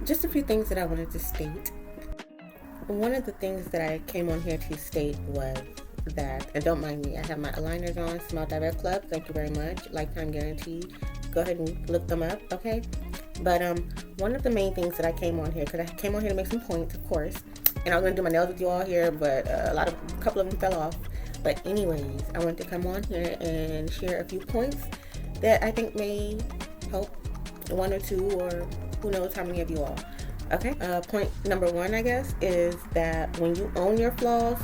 Just a few things that I wanted to state. One of the things that I came on here to state was that, and don't mind me, I have my aligners on, Smile Direct Club, thank you very much, lifetime guarantee. Go ahead and look them up, okay? But one of the main things that I came on here, because I came on here to make some points, of course, and I was going to do my nails with you all here, but a couple of them fell off. But anyways, I wanted to come on here and share a few points that I think may help one or two, or who knows how many of you all. Okay, point number one, I guess, is that when you own your flaws,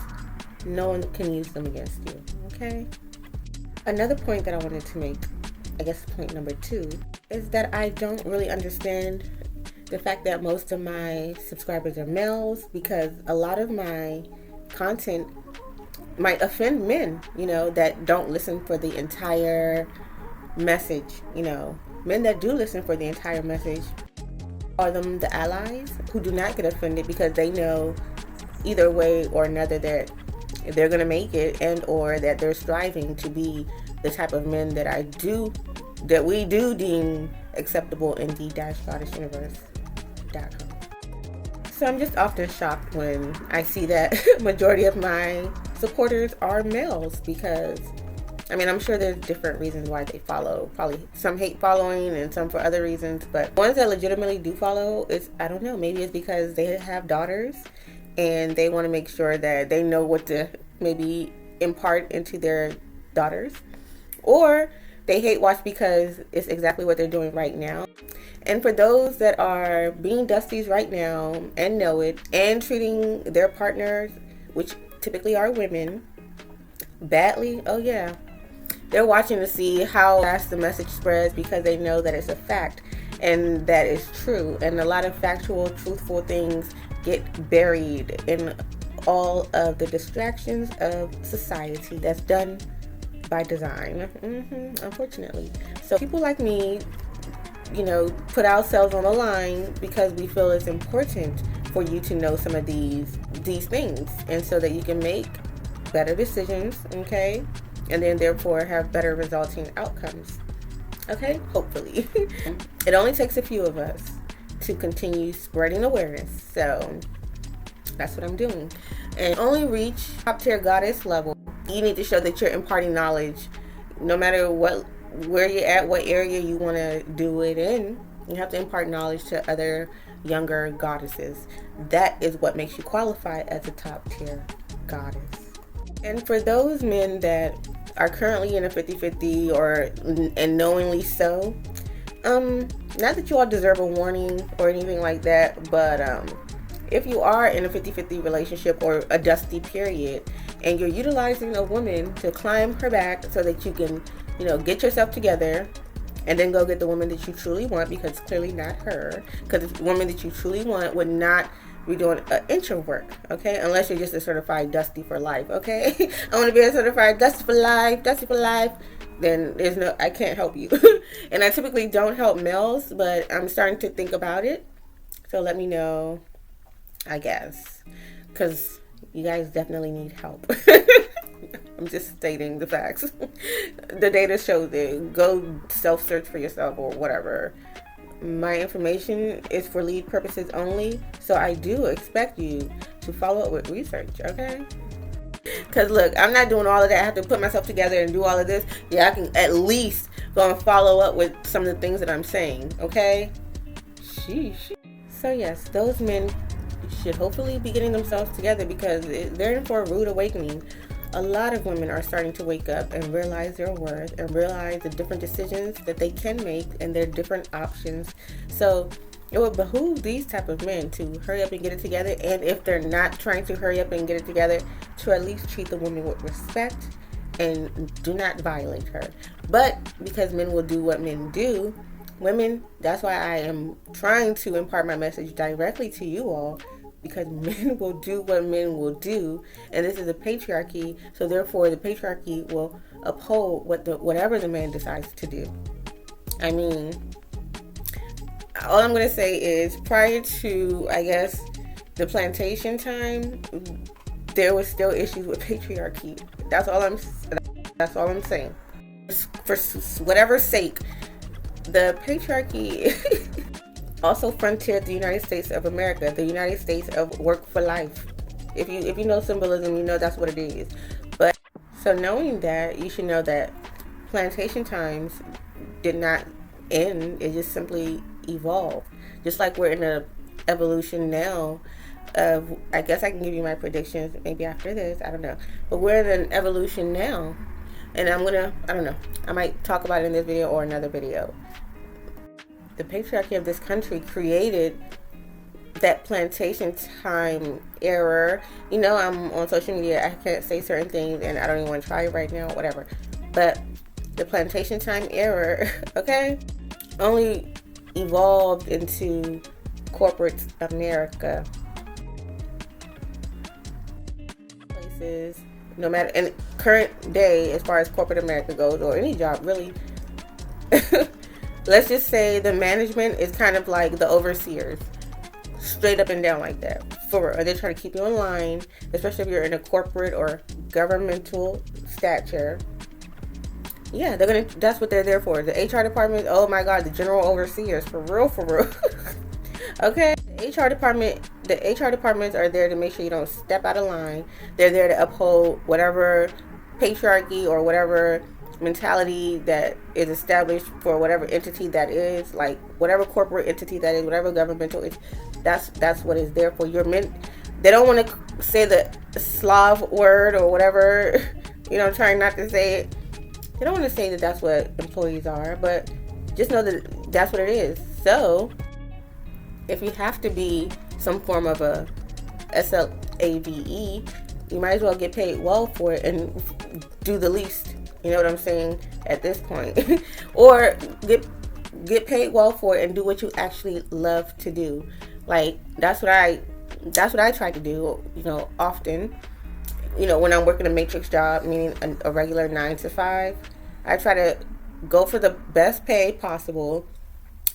no one can use them against you, okay? Another point that I wanted to make, I guess point number two, is that I don't really understand the fact that most of my subscribers are males, because a lot of my content might offend men, that don't listen for the entire message, Men that do listen for the entire message are the allies who do not get offended, because they know either way or another that they're going to make it, and or that they're striving to be the type of men that we do deem acceptable in the goddessuniverse.com. So I'm just often shocked when I see that majority of my supporters are males, because I'm sure there's different reasons why they follow. Probably some hate following and some for other reasons. But ones that legitimately do follow, I don't know, maybe it's because they have daughters and they want to make sure that they know what to maybe impart into their daughters. Or they hate watch because it's exactly what they're doing right now. And for those that are being dusties right now and know it, and treating their partners, which typically are women, badly, oh yeah. They're watching to see how fast the message spreads, because they know that it's a fact and that is true. And a lot of factual, truthful things get buried in all of the distractions of society that's done by design, unfortunately. So people like me, put ourselves on the line because we feel it's important for you to know some of these things, and so that you can make better decisions, okay? And then therefore have better resulting outcomes, okay? Hopefully. It only takes a few of us to continue spreading awareness, so that's what I'm doing. And only reach top tier goddess level, you need to show that you're imparting knowledge, no matter where you're at, what area you want to do it in. You have to impart knowledge to other younger goddesses. That is what makes you qualify as a top tier goddess. And for those men that are currently in a 50-50 and knowingly so, not that you all deserve a warning or anything like that, but if you are in a 50-50 relationship or a dusty period, and you're utilizing a woman to climb her back so that you can, get yourself together and then go get the woman that you truly want, because it's clearly not her, because the woman that you truly want would not be doing an inch of work, okay? Unless you're just a certified dusty for life, okay? I want to be a certified dusty for life, then I can't help you. And I typically don't help males, but I'm starting to think about it. So let me know, I guess, because you guys definitely need help. I'm just stating the facts. The data shows it. Go self-search for yourself or whatever. My information is for lead purposes only, so I do expect you to follow up with research, okay? Because look, I'm not doing all of that. I have to put myself together and do all of this. Yeah, I can at least go and follow up with some of the things that I'm saying, okay? Sheesh. So yes, those men should hopefully be getting themselves together, because they're in for a rude awakening. A lot of women are starting to wake up and realize their worth and realize the different decisions that they can make and their different options. So it would behoove these type of men to hurry up and get it together, and if they're not trying to hurry up and get it together, to at least treat the woman with respect and do not violate her. But because men will do what men do, women, that's why I am trying to impart my message directly to you all, because men will do what men will do, and this is a patriarchy, so therefore the patriarchy will uphold whatever the man decides to do. All I'm going to say is, prior to, I guess, the plantation time, there was still issues with patriarchy. That's all I'm saying. For whatever sake, the patriarchy also frontiered the United States of America, the United States of work for life. If you know symbolism, you know that's what it is. But so knowing that, you should know that plantation times did not end. It just simply evolved. Just like we're in an evolution now of, I guess I can give you my predictions maybe after this, I don't know. But we're in an evolution now. And I don't know, I might talk about it in this video or another video. The patriarchy of this country created that plantation time era. You know, I'm on social media, I can't say certain things and I don't even want to try it right now, whatever. But the plantation time era, okay, only evolved into corporate America. Places, no matter, in current day, as far as corporate America goes, or any job really, let's just say the management is kind of like the overseers, straight up and down like that. Or they're trying to keep you in line, especially if you're in a corporate or governmental stature. Yeah, that's what they're there for. The HR department, oh my God, the general overseers, for real. Okay, the HR departments are there to make sure you don't step out of line. They're there to uphold whatever patriarchy or whatever mentality that is established for whatever entity that is, like whatever corporate entity that is, whatever governmental, that's what it's there for. They don't want to say the Slav word or whatever, you know, trying not to say it. They don't want to say that that's what employees are, but just know that that's what it is. So if you have to be some form of a SLAVE, you might as well get paid well for it and do the least. You know what I'm saying at this point? Or get paid well for it and do what you actually love to do. Like that's what I try to do, you know, often. You know, when I'm working a matrix job, meaning a regular 9 to 5, I try to go for the best pay possible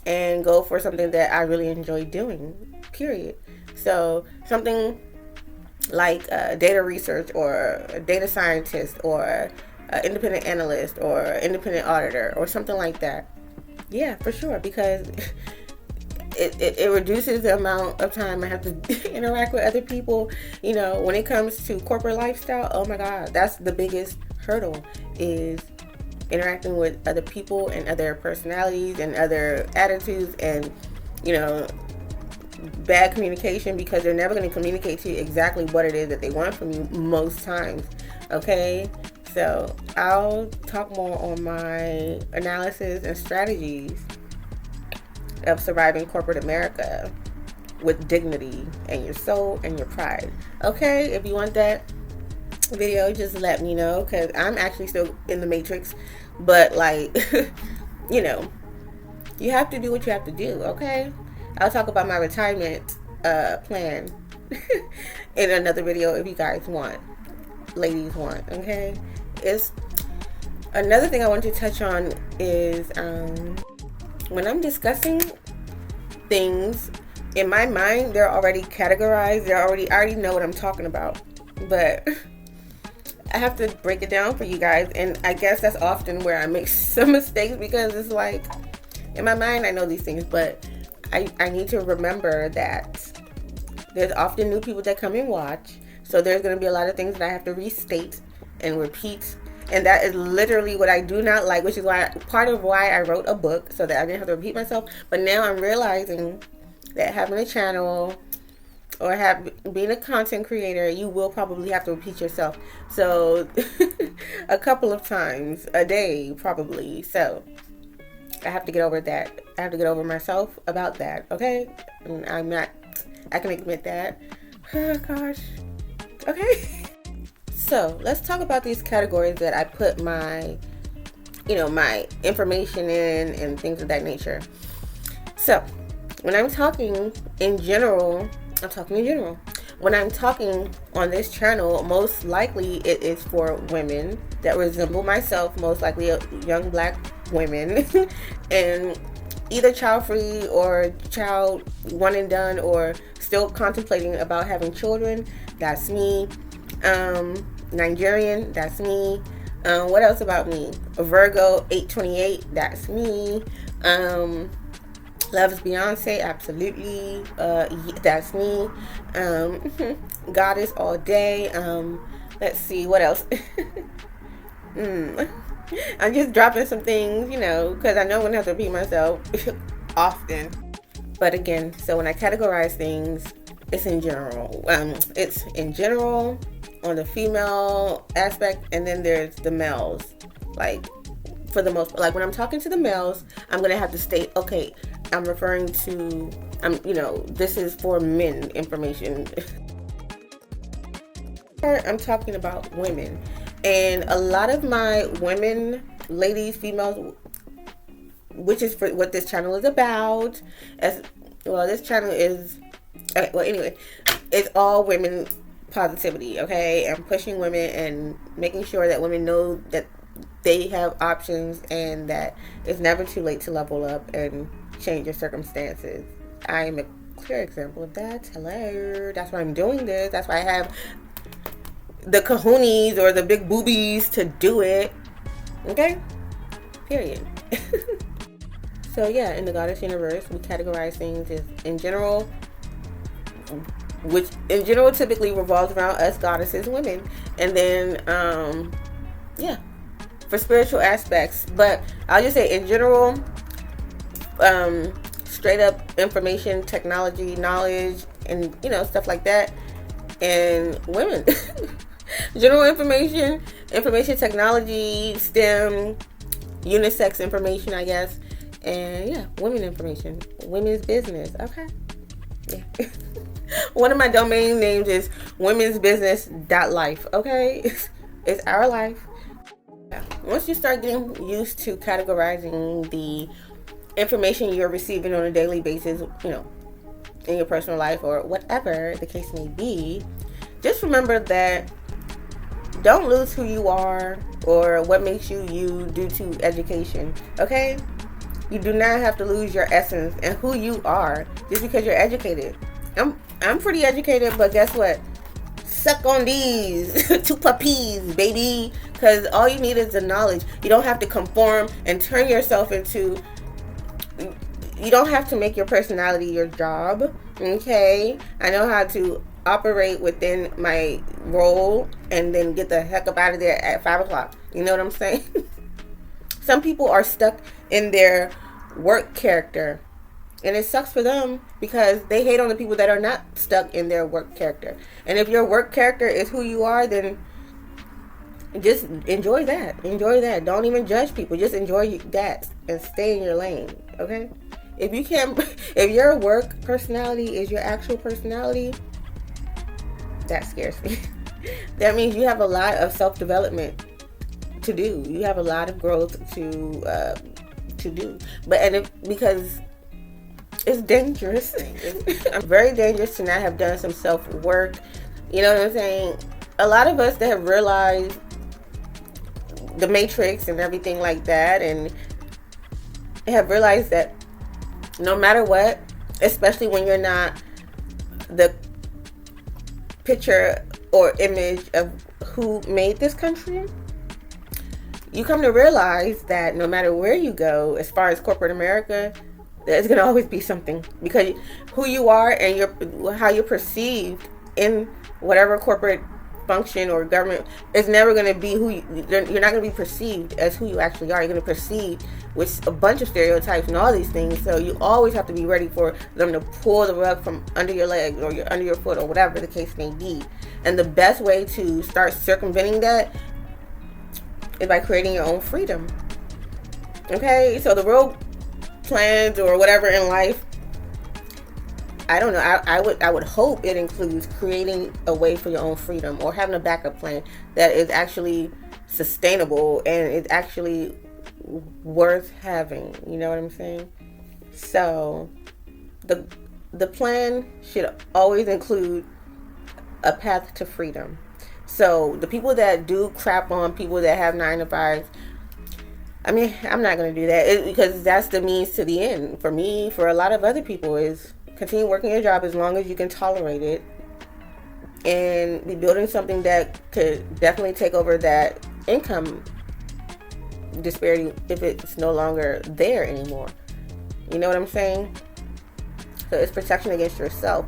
and go for something that I really enjoy doing, period. So something like data research or a data scientist or independent analyst or independent auditor or something like that. Yeah, for sure, because it reduces the amount of time I have to interact with other people. You know, when it comes to corporate lifestyle, oh my God, that's the biggest hurdle, is interacting with other people and other personalities and other attitudes, and, you know, bad communication, because they're never going to communicate to you exactly what it is that they want from you most times. Okay, so I'll talk more on my analysis and strategies of surviving corporate America with dignity and your soul and your pride. Okay, if you want that video, just let me know, because I'm actually still in the matrix, but like you know, you have to do what you have to do. Okay, I'll talk about my retirement plan in another video if you guys want, ladies want. Okay, it's another thing I want to touch on is when I'm discussing things, in my mind, they're already categorized. I already know what I'm talking about. But I have to break it down for you guys. And I guess that's often where I make some mistakes, because it's like, in my mind, I know these things, but I need to remember that there's often new people that come and watch. So there's going to be a lot of things that I have to restate and repeat. And that is literally what I do not like, which is part of why I wrote a book, so that I didn't have to repeat myself. But now I'm realizing that having a channel or being a content creator, you will probably have to repeat yourself. So a couple of times a day, probably. So I have to get over that. I have to get over myself about that. Okay? And I can admit that. Oh gosh. Okay. So let's talk about these categories that I put my information in and things of that nature. So when I'm talking in general, I'm talking in general. When I'm talking on this channel, most likely it is for women that resemble myself, most likely young black women, and either child-free or child one and done, or still contemplating about having children. That's me. Nigerian, that's me. What else about me? Virgo 828, that's me. Loves Beyonce, absolutely. That's me. Goddess all day. Let's see, what else? I'm just dropping some things, because I know I'm going to have to repeat myself often. But again, so when I categorize things, it's in general. It's in general on the female aspect, and then there's the males. Like, for the most, like when I'm talking to the males, I'm going to have to state, okay, I'm referring to, this is for men information. I'm talking about women. And a lot of my women, ladies, females, which is for what this channel is about, this channel is, anyway, it's all women positivity, okay? And pushing women and making sure that women know that they have options and that it's never too late to level up and change your circumstances. I am a clear example of that. Hello. That's why I'm doing this. That's why I have the kahunis or the big boobies to do it. Okay? Period. So yeah, in the goddess universe, we categorize things as in general, which in general typically revolves around us goddesses, women. And then, for spiritual aspects. But I'll just say in general, straight up information, technology, knowledge, and stuff like that. And women. General information, technology, STEM, unisex information, I guess. And women information, women's business. Okay. Yeah. One of my domain names is womensbusiness.life. Okay. It's our life. Once you start getting used to categorizing the information you're receiving on a daily basis, in your personal life or whatever the case may be, just remember that don't lose who you are or what makes you you due to education, okay? You do not have to lose your essence and who you are just because you're educated. I'm pretty educated, but guess what? Suck on these 2 puppies, baby, because all you need is the knowledge. You don't have to conform and turn yourself into, you don't have to make your personality your job, okay? I know how to operate within my role and then get the heck up out of there at 5 o'clock. You know what I'm saying? Some people are stuck in their work character, and it sucks for them because they hate on the people that are not stuck in their work character. And if your work character is who you are, then just enjoy that. Enjoy that. Don't even judge people. Just enjoy that and stay in your lane, okay? If your work personality is your actual personality, that scares me. That means you have a lot of self-development to do. You have a lot of growth to do. Because it's dangerous. It's very dangerous to not have done some self-work. You know what I'm saying? A lot of us that have realized the matrix and everything like that, and have realized that no matter what, especially when you're not the picture or image of who made this country, you come to realize that no matter where you go, as far as corporate America, there's going to always be something, because who you are and how you're perceived in whatever corporate function or government is never going to be you're not going to be perceived as who you actually are. You're going to perceive with a bunch of stereotypes and all these things. So you always have to be ready for them to pull the rug from under your leg or under your foot or whatever the case may be. And the best way to start circumventing that is by creating your own freedom. Okay, so the real plans or whatever in life, I don't know, I would hope it includes creating a way for your own freedom, or having a backup plan that is actually sustainable and is actually worth having. You know what I'm saying? So the plan should always include a path to freedom. So the people that do crap on people that have 9 to 5s, I mean, I'm not going to do that because that's the means to the end. For me, for a lot of other people, is continue working your job as long as you can tolerate it. and be building something that could definitely take over that income disparity if it's no longer there anymore. You know what I'm saying? So it's protection against yourself.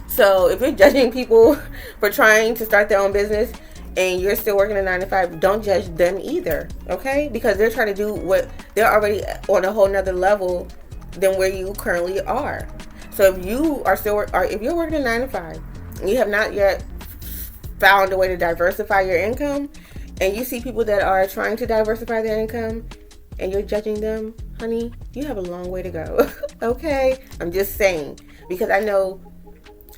So if you're judging people for trying to start their own business and you're still working a 9 to 5, don't judge them either, okay? Because they're trying to do what they're already on a whole nother level than where you currently are. So if you are still, or if you're working a 9 to 5, and you have not yet found a way to diversify your income, and you see people that are trying to diversify their income, and you're judging them, honey, you have a long way to go. Okay? I'm just saying, because I know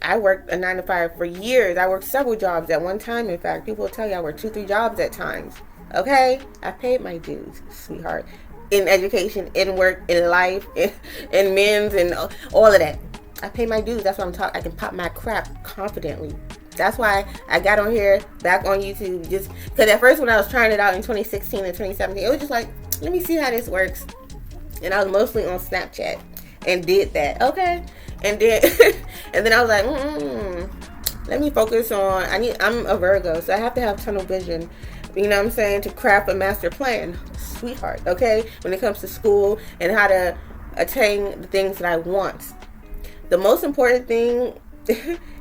I worked a 9 to 5 for years. I worked several jobs at one time. In fact, people will tell you I worked 2-3 jobs at times. Okay? I paid my dues, sweetheart. In education, in work, in life, in men's, and all of that. I pay my dues. That's what I'm talking. I can pop my crap confidently. That's why I got on here, back on YouTube, just because at first when I was trying it out in 2016 and 2017, it was just like, let me see how this works. And I was mostly on Snapchat and did that. Okay. And then and then I was like, let me focus on, I'm a Virgo, so I have to have tunnel vision, you know what I'm saying, to craft a master plan, sweetheart, okay, when it comes to school and how to attain the things that I want. The most important thing,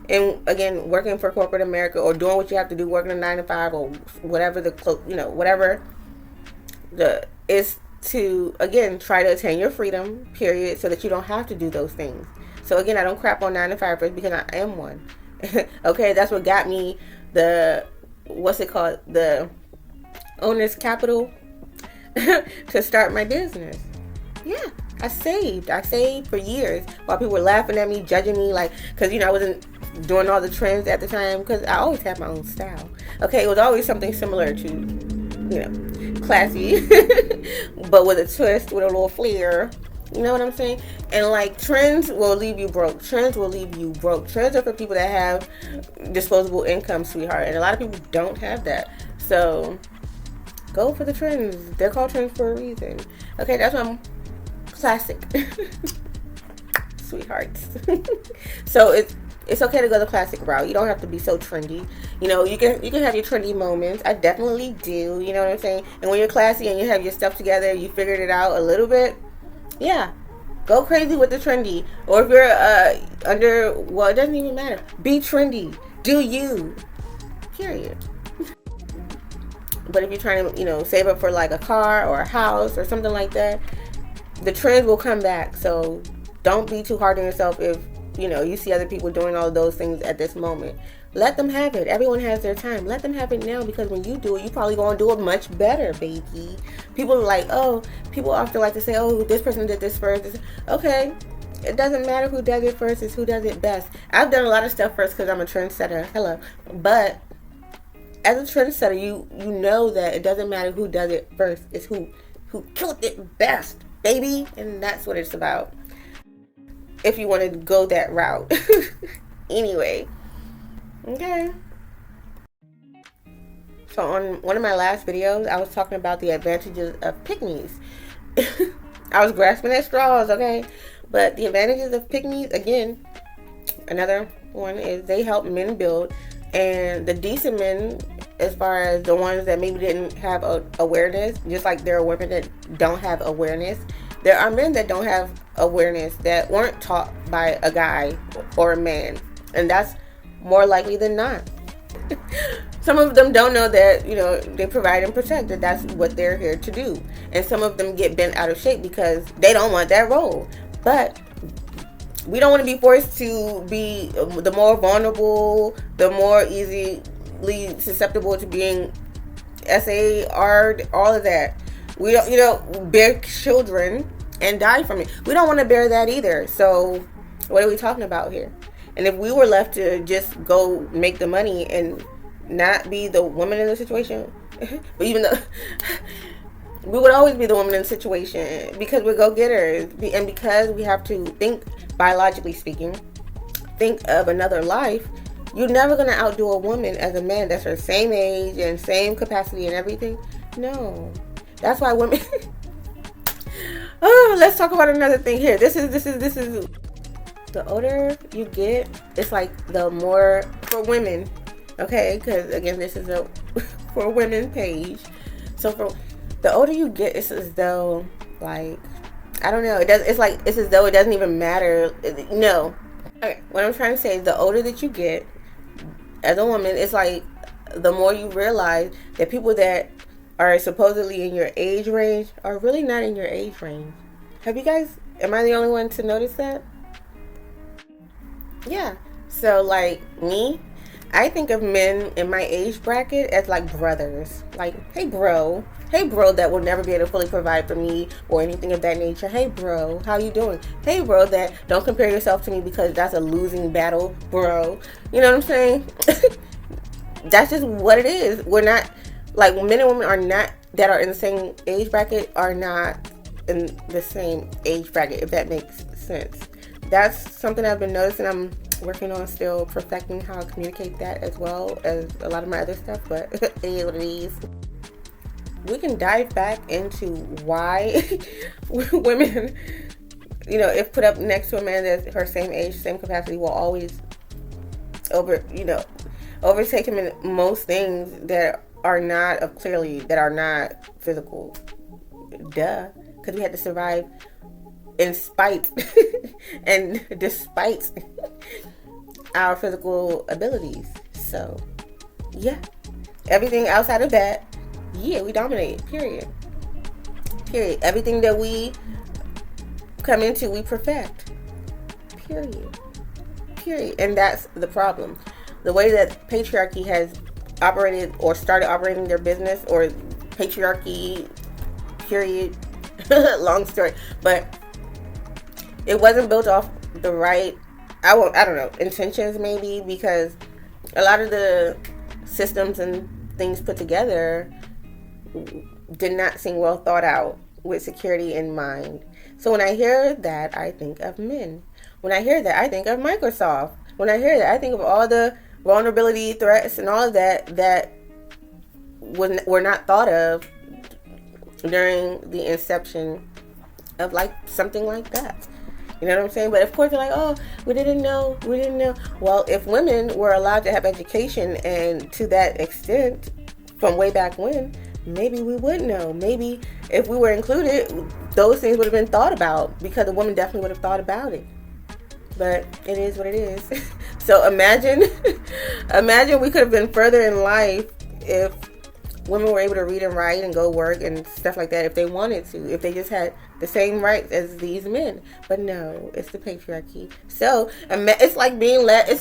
and again, working for corporate America or doing what you have to do, working a 9 to 5 or whatever is to, again, try to attain your freedom, period, so that you don't have to do those things. So again, I don't crap on 9 to 5 first because I am one. Okay, that's what got me the, the owner's capital to start my business. Yeah, I saved for years while people were laughing at me, judging me, like, because, I wasn't doing all the trends at the time, because I always had my own style. Okay, it was always something similar to, classy, but with a twist, with a little flair. You know what I'm saying? And like, trends will leave you broke. Trends will leave you broke. Trends are for people that have disposable income, sweetheart. And a lot of people don't have that. So go for the trends. They're called trends for a reason. Okay, that's why I'm classic. Sweethearts. So it's okay to go the classic route. You don't have to be so trendy. You can have your trendy moments. I definitely do. You know what I'm saying? And when you're classy and you have your stuff together, you figured it out a little bit. Yeah, go crazy with the trendy. Or if you're it doesn't even matter. Be trendy. Do you. Period. But if you're trying to, save up for like a car or a house or something like that, the trends will come back. So don't be too hard on yourself if, you see other people doing all of those things at this moment. Let them have it. Everyone has their time. Let them have it now, because when you do it, you probably going to do it much better, baby. People are like, people often like to say, this person did this first. Okay. It doesn't matter who does it first. It's who does it best. I've done a lot of stuff first because I'm a trendsetter. Hello. But as a trendsetter, you know that it doesn't matter who does it first. It's who killed it best, baby. And that's what it's about. If you want to go that route. Anyway. Okay. So on one of my last videos, I was talking about the advantages of pick-me's. I was grasping at straws, okay? But the advantages of pick-me's, again, another one is they help men build. And the decent men, as far as the ones that maybe didn't have awareness, just like there are women that don't have awareness, there are men that don't have awareness that weren't taught by a guy or a man. And that's more likely than not. Some of them don't know that, they provide and protect, that that's what they're here to do. And some of them get bent out of shape because they don't want that role. But we don't want to be forced to be the more vulnerable, the more easily susceptible to being SAR'd, all of that. We don't, bear children and die from it. We don't want to bear that either. So what are we talking about here? And if we were left to just go make the money and not be the woman in the situation, but even though we would always be the woman in the situation because we're go-getters, and because we have to think, biologically speaking, think of another life, you're never going to outdo a woman as a man that's her same age and same capacity and everything. No. That's why women... let's talk about another thing here. This is the older you get, it's like the more for women, okay? Because again, this is a for women page. So for the older you get, it's as though, like, I don't know. It's as though it doesn't even matter. No. Okay. What I'm trying to say is, the older that you get as a woman, it's like the more you realize that people that are supposedly in your age range are really not in your age range. Am I the only one to notice that? Yeah. So, like, me, I think of men in my age bracket as like brothers. Like, hey bro, that will never be able to fully provide for me or anything of that nature. Hey bro, how you doing? Hey bro, that don't compare yourself to me because that's a losing battle, bro. You know what I'm saying? That's just what it is. We're not, like, men and women are not, that are in the same age bracket, are not in the same age bracket, if that makes sense. That's something I've been noticing. I'm working on still perfecting how I communicate that, as well as a lot of my other stuff, but it is what it is. We can dive back into why women, if put up next to a man that's her same age, same capacity, will always overtake him in most things that are not physical. Duh. Because we had to survive in spite and despite our physical abilities. So, yeah. Everything outside of that, yeah, we dominate. Period. Everything that we come into, we perfect. Period. And that's the problem. The way that patriarchy has operated or started operating their business, or patriarchy, period. Long story. But it wasn't built off the right, I don't know, intentions maybe, because a lot of the systems and things put together did not seem well thought out with security in mind. So when I hear that, I think of men. When I hear that, I think of Microsoft. When I hear that, I think of all the vulnerability threats and all of that were not thought of during the inception of, like, something like that. You know what I'm saying? But of course, they're like, oh, we didn't know. Well, if women were allowed to have education, and to that extent, from way back when, maybe we would know. Maybe if we were included, those things would have been thought about, because the woman definitely would have thought about it. But it is what it is. So imagine we could have been further in life if women were able to read and write and go work and stuff like that, if they wanted to, if they just had the same rights as these men. But no, it's the patriarchy. So it's like being led. It's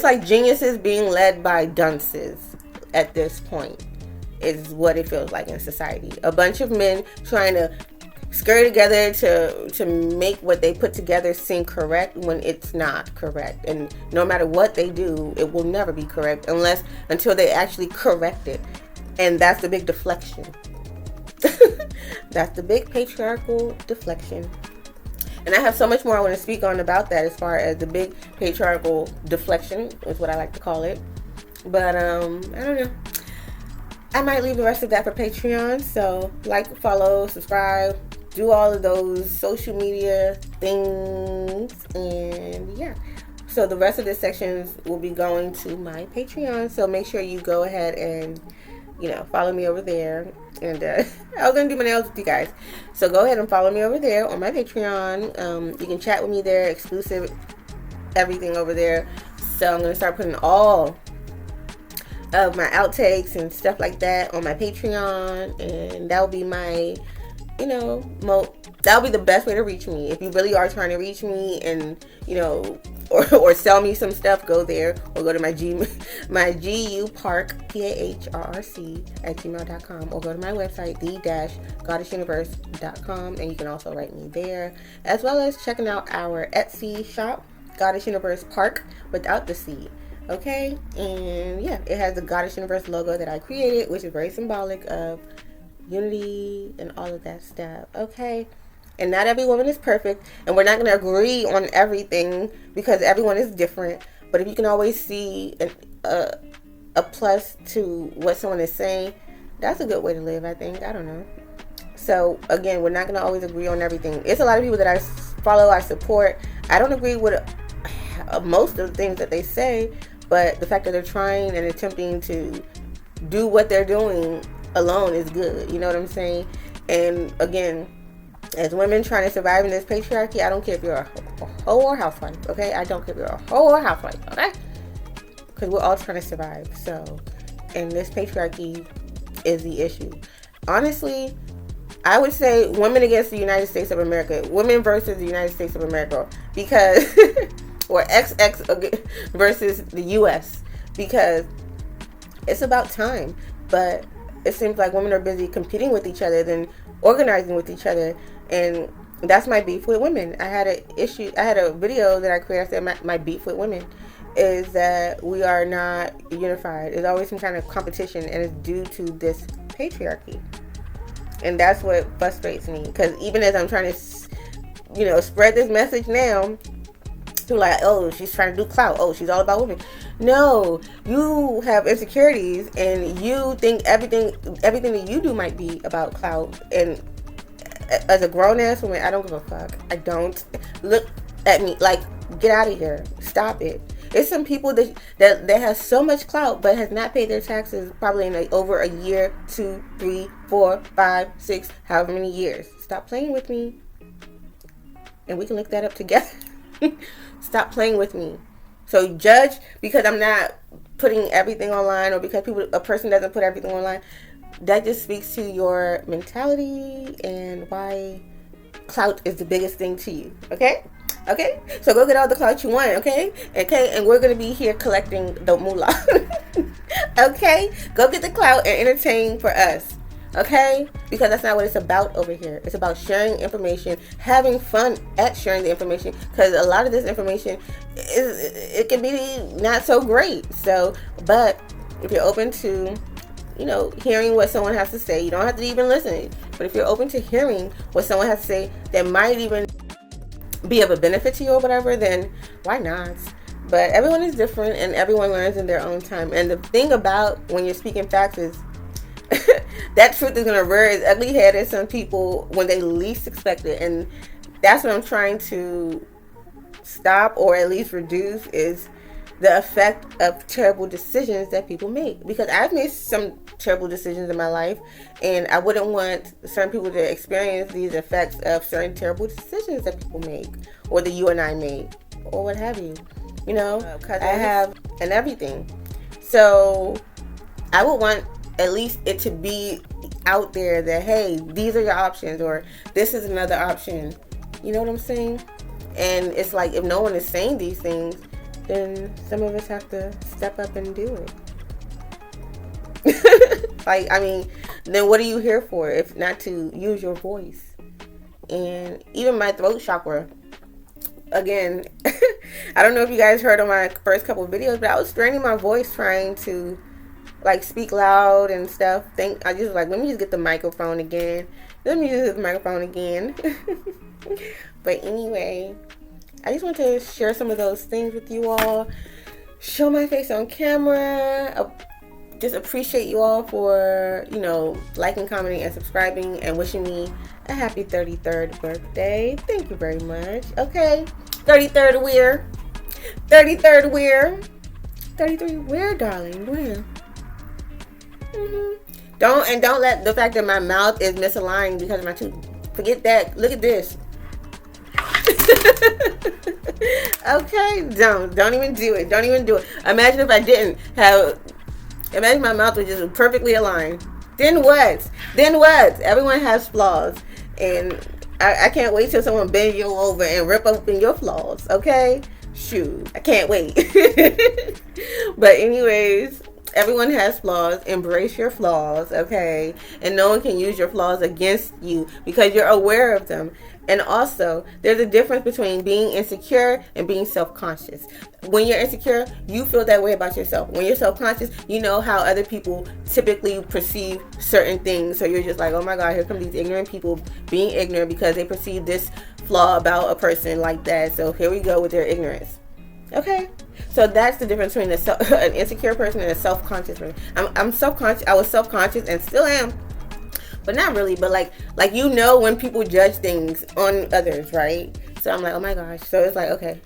like geniuses being led by dunces at this point, is what it feels like in society. A bunch of men trying to scurry together to make what they put together seem correct when it's not correct. And no matter what they do, it will never be correct until they actually correct it. And that's the big deflection. That's the big patriarchal deflection. And I have so much more I want to speak on about that, as far as the big patriarchal deflection is what I like to call it. But I don't know. I might leave the rest of that for Patreon. So like, follow, subscribe, do all of those social media things, and yeah. So the rest of the sections will be going to my Patreon. So make sure you go ahead and, follow me over there. And I was going to do my nails with you guys. So go ahead and follow me over there on my Patreon. You can chat with me there, exclusive everything over there. So I'm going to start putting all of my outtakes and stuff like that on my Patreon. And that'll be my, that'll be the best way to reach me. If you really are trying to reach me and, or sell me some stuff, go there, or go to my GuPark, PAHRRC @gmail.com, or go to my website, the-goddessuniverse.com, and you can also write me there, as well as checking out our Etsy shop, Goddess Universe Park, without the C. Okay, and yeah, it has the Goddess Universe logo that I created, which is very symbolic of unity and all of that stuff. Okay. And not every woman is perfect, and we're not going to agree on everything, because everyone is different. But if you can always see a plus to what someone is saying, that's a good way to live, I think. I don't know. So again, we're not going to always agree on everything. It's a lot of people that I follow, I support. I don't agree with most of the things that they say, but the fact that they're trying and attempting to do what they're doing alone is good. You know what I'm saying? And again, as women trying to survive in this patriarchy, I don't care if you're a hoe or housewife, okay? I don't care if you're a hoe or housewife, okay? Because we're all trying to survive. So, and this patriarchy is the issue. Honestly, I would say women against the United States of America. Women versus the United States of America. Because, or XX versus the U.S. Because it's about time. But it seems like women are busy competing with each other than organizing with each other. And that's my beef with women. I had a video that I created. I said my beef with women is that we are not unified. There's always some kind of competition, and it's due to this patriarchy. And that's what frustrates me, because even as I'm trying to, spread this message now, people are like, oh, she's trying to do clout. Oh, she's all about women. No, you have insecurities, and you think everything that you do might be about clout. And as a grown-ass woman, I don't give a fuck. I don't. Look at me like, get out of here. Stop it. There's some people that have so much clout but has not paid their taxes probably in over a year, 2, 3, 4, 5, 6, however many years. Stop playing with me. And we can look that up together. Stop playing with me. So judge because I'm not putting everything online, or because a person doesn't put everything online. That just speaks to your mentality and why clout is the biggest thing to you. Okay? So go get all the clout you want, okay? And we're going to be here collecting the moolah. Okay? Go get the clout and entertain for us. Okay? Because that's not what it's about over here. It's about sharing information, having fun at sharing the information, because a lot of this information it can be not so great. So, but if you're open to hearing what someone has to say, you don't have to even listen. But if you're open to hearing what someone has to say that might even be of a benefit to you or whatever, then why not? But everyone is different, and everyone learns in their own time. And the thing about when you're speaking facts is that truth is going to rear its ugly head at some people when they least expect it. And that's what I'm trying to stop, or at least reduce, is the effect of terrible decisions that people make. Because I've made some terrible decisions in my life, and I wouldn't want certain people to experience these effects of certain terrible decisions that people make, or that you and I made, or what have you. Because I have and everything. So I would want at least it to be out there that, hey, these are your options, or this is another option. You know what I'm saying? And it's like, if no one is saying these things, then some of us have to step up and do it. Then what are you here for if not to use your voice? And even my throat chakra, again, I don't know if you guys heard on my first couple of videos, but I was straining my voice trying to speak loud and stuff. I just let me just get the microphone again. But anyway, I just want to share some of those things with you all. Show my face on camera. Just appreciate you all for, liking, commenting, and subscribing, and wishing me a happy 33rd birthday. Thank you very much. Okay. 33rd where? 33rd where? 33 where, darling? Where? Don't let the fact that my mouth is misaligned because of my tooth. Forget that. Look at this. Okay, don't even do it. Don't even do it. Imagine if I didn't have. Imagine my mouth was just perfectly aligned. Then what? Everyone has flaws, and I can't wait till someone bends you over and rip open your flaws. Okay, shoot, I can't wait. But anyways, everyone has flaws. Embrace your flaws, okay? And no one can use your flaws against you because you're aware of them. And also, there's a difference between being insecure and being self-conscious. When you're insecure, you feel that way about yourself. When you're self-conscious, you know how other people typically perceive certain things. So you're just like, oh my God, here come these ignorant people being ignorant because they perceive this flaw about a person like that. So here we go with their ignorance. Okay? So that's the difference between an insecure person and a self-conscious person. I'm self-conscious. I was self-conscious and still am. But not really, but like when people judge things on others, right? So I'm like, oh my gosh. So it's like, okay.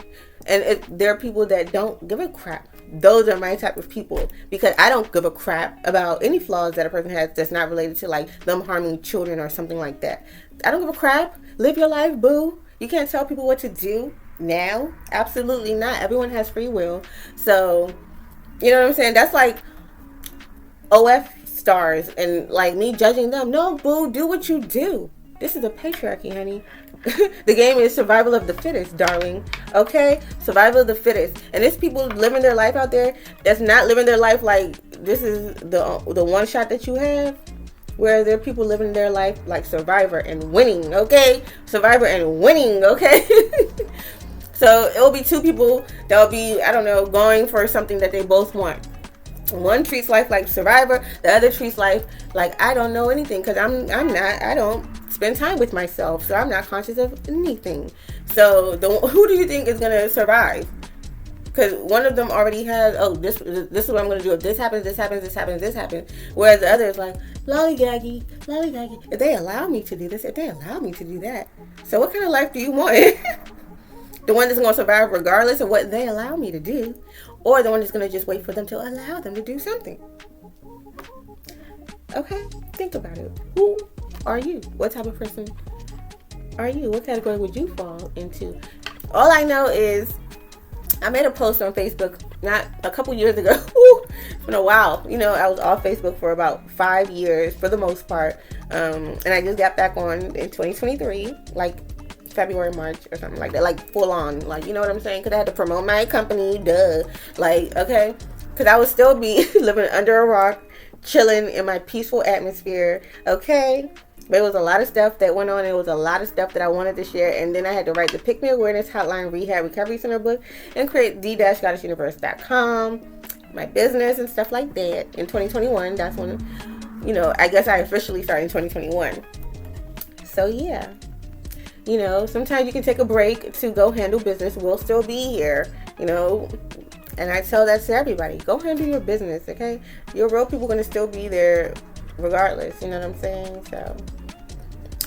And there are people that don't give a crap. Those are my type of people, because I don't give a crap about any flaws that a person has that's not related to like them harming children or something like that. I don't give a crap. Live your life, boo. You can't tell people what to do now. Absolutely not. Everyone has free will. So, you know what I'm saying? That's like OF stars and like me judging them. No, boo, do what you do. This is a patriarchy, honey. The game is survival of the fittest, darling. Okay? Survival of the fittest. And there's people living their life out there that's not living their life like this is the one shot that you have. Where there are people living their life like Survivor and winning, okay? Survivor and winning, okay? So it will be two people that will be, I don't know, going for something that they both want. One treats life like Survivor, the other treats life like I don't know anything, because I don't spend time with myself, so I'm not conscious of anything. So who do you think is gonna survive? Because one of them already has, this is what I'm gonna do if this happens, this happens, this happens, this happens. Whereas the other is like lollygaggy. If they allow me to do this, if they allow me to do that, so what kind of life do you want? The one that's gonna survive regardless of what they allow me to do, or the one that's gonna just wait for them to allow them to do something? Okay, think about it. Who are you? What type of person are you? What category would you fall into? All I know is I made a post on Facebook not a couple years ago. It's been a while. You know, I was off Facebook for about 5 years for the most part. And I just got back on in 2023, like February, March or something like that, like full on, like, you know what I'm saying? Because I had to promote my company, like, okay, because I would still be living under a rock, chilling in my peaceful atmosphere, okay? But it was a lot of stuff that went on. It was a lot of stuff that I wanted to share. And then I had to write the Pick Me Awareness Hotline Rehab Recovery Center book and create the-goddessuniverse.com, my business and stuff like that in 2021. That's when, you know, I guess I officially started in 2021. So yeah, you know, sometimes you can take a break to go handle business. We'll still be here, you know. And I tell that to everybody. Go handle your business, okay? Your real people are going to still be there regardless, you know what I'm saying? So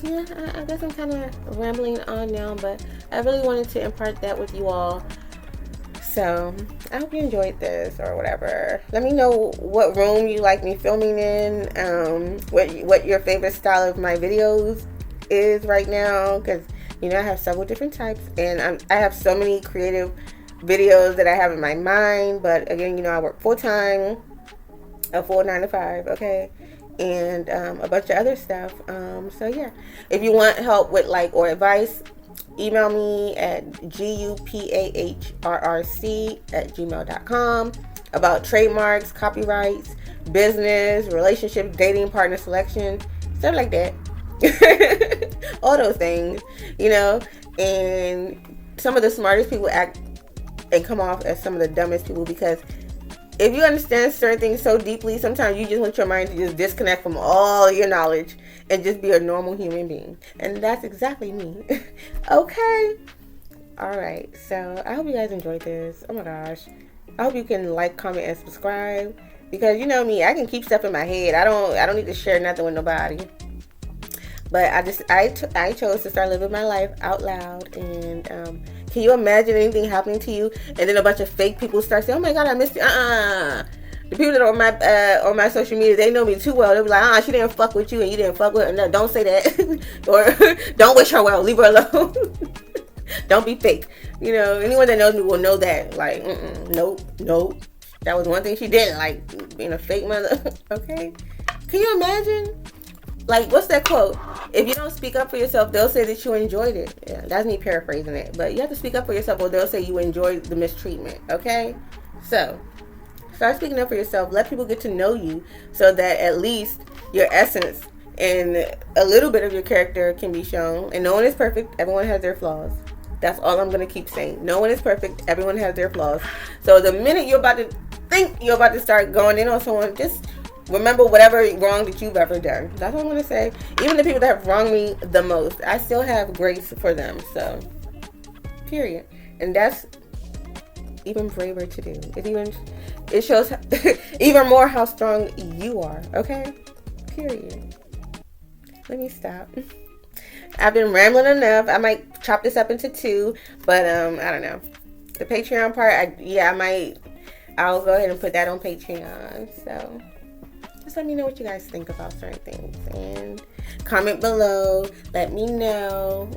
yeah, I guess I'm kind of rambling on now, but I really wanted to impart that with you all. So I hope you enjoyed this or whatever. Let me know what room you like me filming in, what your favorite style of my videos is right now, because you know I have several different types, and I have so many creative videos that I have in my mind. But again, you know, I work full-time, a full 9 to 5, okay, and a bunch of other stuff. So yeah, if you want help with like or advice, email me at gupahrrc@gmail.com about trademarks, copyrights, business, relationships, dating, partner selection, stuff like that. All those things, you know. And some of the smartest people act and come off as some of the dumbest people, because if you understand certain things so deeply, sometimes you just want your mind to just disconnect from all your knowledge and just be a normal human being. And that's exactly me. Okay. All right. So I hope you guys enjoyed this. Oh my gosh. I hope you can like, comment, and subscribe, because you know me, I can keep stuff in my head. I don't need to share nothing with nobody. But I chose to start living my life out loud. And can you imagine anything happening to you and then a bunch of fake people start saying, "Oh my God, I missed you." The people that are on my social media, they know me too well. They'll be like, she didn't fuck with you and you didn't fuck with her. No, don't say that. Or don't wish her well. Leave her alone. Don't be fake. You know, anyone that knows me will know that. Like, nope. That was one thing she didn't like, being a fake mother. Okay? Can you imagine? Like, what's that quote? If you don't speak up for yourself, they'll say that you enjoyed it. Yeah, that's me paraphrasing it. But you have to speak up for yourself, or they'll say you enjoyed the mistreatment. Okay? So, start speaking up for yourself. Let people get to know you, so that at least your essence and a little bit of your character can be shown. And no one is perfect. Everyone has their flaws. That's all I'm going to keep saying. No one is perfect. Everyone has their flaws. So the minute you're about to think you're about to start going in on someone, just remember whatever wrong that you've ever done. That's what I'm going to say. Even the people that have wronged me the most, I still have grace for them. So, period. And that's even braver to do. It shows even more how strong you are. Okay? Period. Let me stop. I've been rambling enough. I might chop this up into 2, but I don't know. The Patreon part, I'll go ahead and put that on Patreon. So just let me know what you guys think about certain things. And comment below. Let me know.